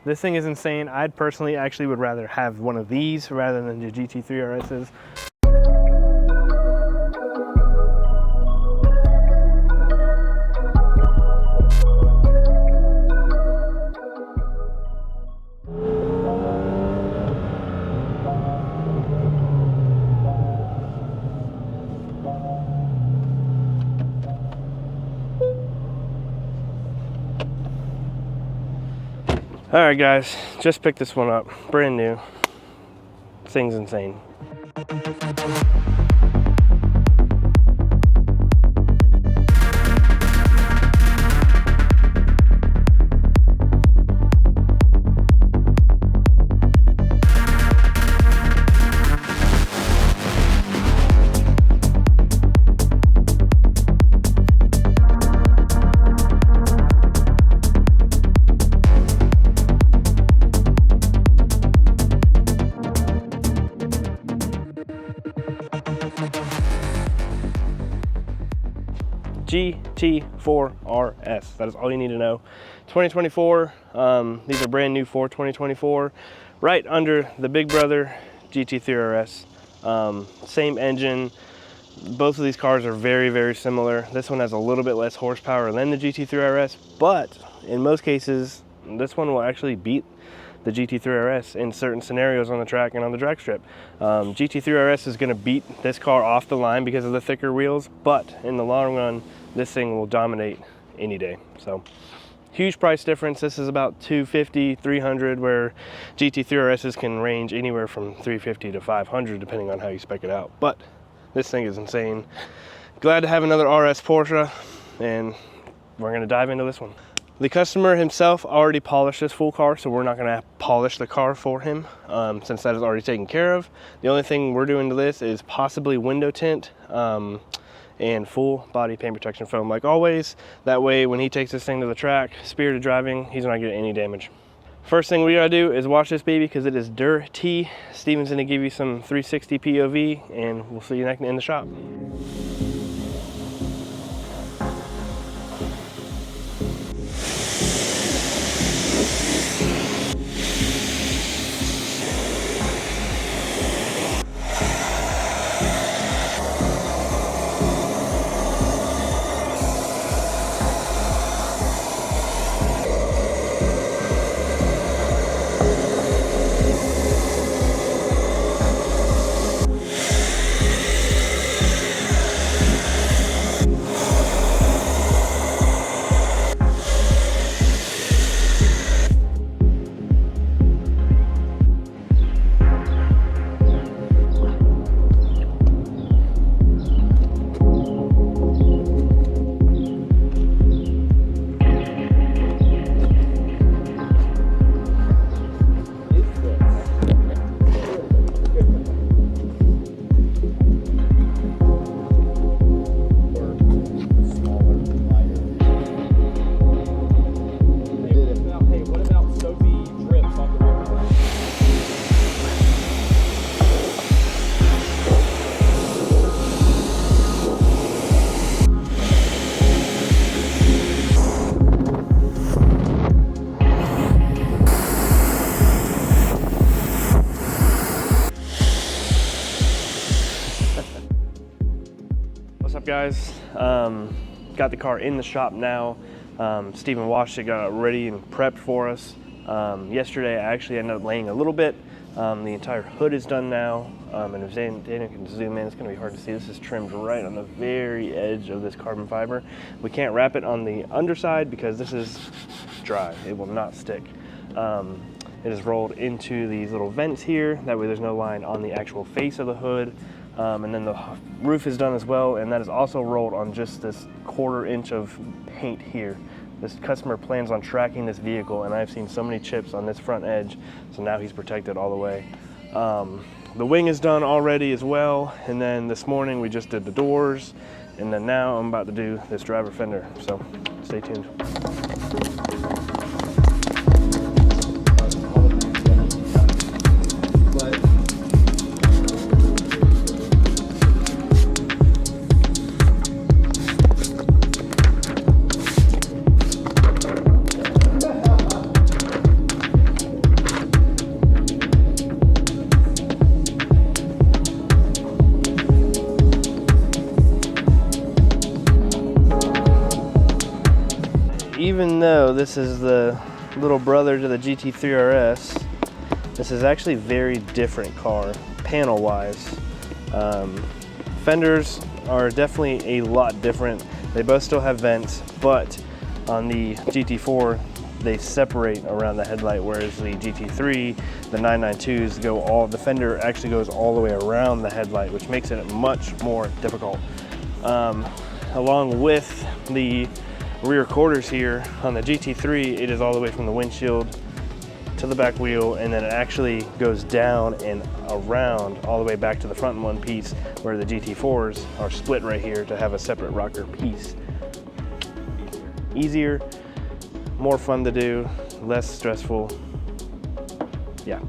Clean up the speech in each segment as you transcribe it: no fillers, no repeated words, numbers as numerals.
This thing is insane. I'd personally actually would rather have one of these rather than the GT3 RSs. All right, guys, just picked this one up, brand new. Thing's insane. GT4 RS. That is all you need to know. 2024. These are brand new for 2024. Right under the big brother GT3 RS. Same engine. Both of these cars are very, very similar. This one has a little bit less horsepower than the GT3 RS, but in most cases, this one will actually beat the GT3 RS in certain scenarios on the track and on the drag strip. GT3 RS is going to beat this car off the line because of the thicker wheels, but in the long run, this thing will dominate any day. So huge price difference. This is about $250, $300, where GT3 RSs can range anywhere from $350 to $500 depending on how you spec it out. But this thing is insane. Glad to have another RS Porsche, and we're going to dive into this one. The customer himself already polished this full car, so we're not going to polish the car for him since that is already taken care of. The only thing we're doing to this is possibly window tint and full body paint protection foam like always. That way when he takes this thing to the track, spirited driving, he's not getting any damage. First thing we gotta do is wash this baby because it is dirty. Steven's gonna give you some 360 POV, and we'll see you in the shop. Guys, got the car in the shop now. Steven washed it, got it ready and prepped for us. Yesterday I actually ended up laying a little bit. The entire hood is done now, and if Daniel can zoom in, it's going to be hard to see. This is trimmed right on the very edge of this carbon fiber. We can't wrap it on the underside because this is dry. It will not stick. It is rolled into these little vents here. That way there's no line on the actual face of the hood. And then the roof is done as well, and that is also rolled on just this 1/4 inch of paint here. This customer plans on tracking this vehicle, and I've seen so many chips on this front edge, so now he's protected all the way. The wing is done already as well, and then this morning we just did the doors, and then now I'm about to do this driver fender, so stay tuned. even though this is the little brother to the GT3 RS, this is actually a very different car, panel-wise. Fenders are definitely a lot different. They both still have vents, but on the GT4, they separate around the headlight, whereas the GT3, the 992s the fender actually goes all the way around the headlight, which makes it much more difficult. Along with the rear quarters here, on the GT3, it is all the way from the windshield to the back wheel, and then it actually goes down and around all the way back to the front in one piece, where the GT4s are split right here to have a separate rocker piece. Easier, more fun to do, less stressful. Yeah.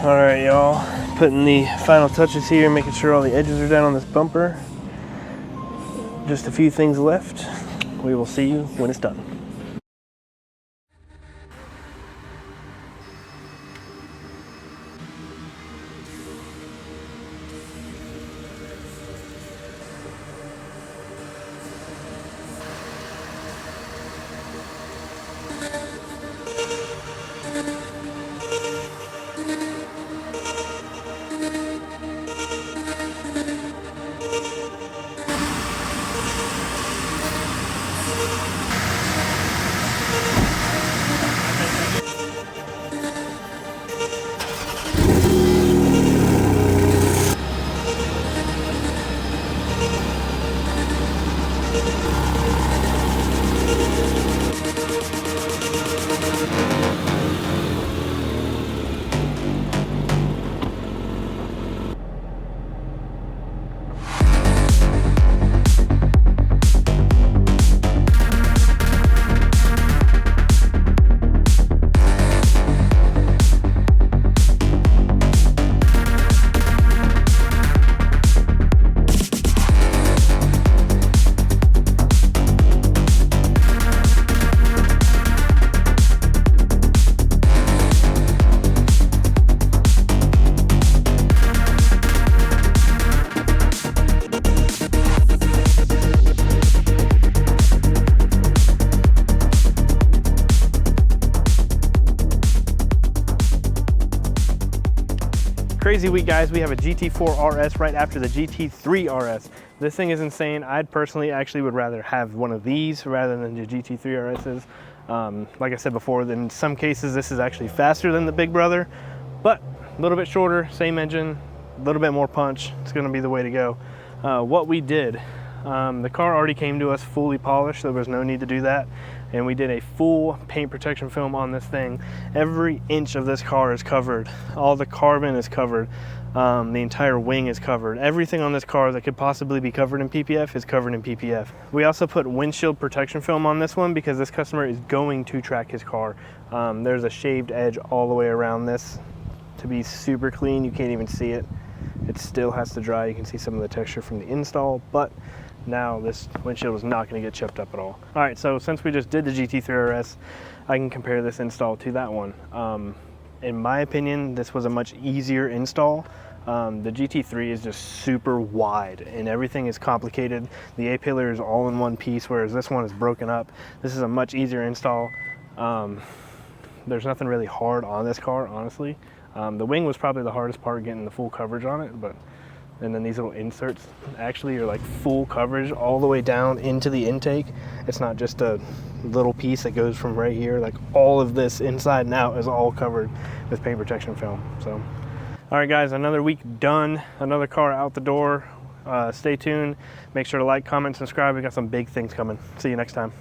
All right, y'all, putting the final touches here, making sure all the edges are down on this bumper. Just a few things left. We will see you when it's done. Crazy week, guys. We have a GT4 RS right after the GT3 RS. This thing is insane. I'd personally actually would rather have one of these rather than the GT3 RSs. Like I said before, in some cases this is actually faster than the big brother, but a little bit shorter, same engine, a little bit more punch. It's gonna be the way to go. What we did, the car already came to us fully polished. There was no need to do that. And we did a full paint protection film on this thing. Every inch of this car is covered. All the carbon is covered. The entire wing is covered. Everything on this car that could possibly be covered in PPF is covered in PPF. We also put windshield protection film on this one because this customer is going to track his car. There's a shaved edge all the way around this to be super clean. You can't even see it. It still has to dry. You can see some of the texture from the install, but now this windshield is not going to get chipped up at all. All right, so since we just did the GT3 RS, I can compare this install to that one. In my opinion, this was a much easier install. The GT3 is just super wide and everything is complicated. The A-pillar is all in one piece, whereas this one is broken up. This is a much easier install. There's nothing really hard on this car, honestly. The wing was probably the hardest part, getting the full coverage on it, and then these little inserts actually are like full coverage all the way down into the intake. It's not just a little piece that goes from right here. Like all of this inside and out is all covered with paint protection film. So, all right guys, another week done, another car out the door. Stay tuned, make sure to like, comment, subscribe. We got some big things coming. See you next time.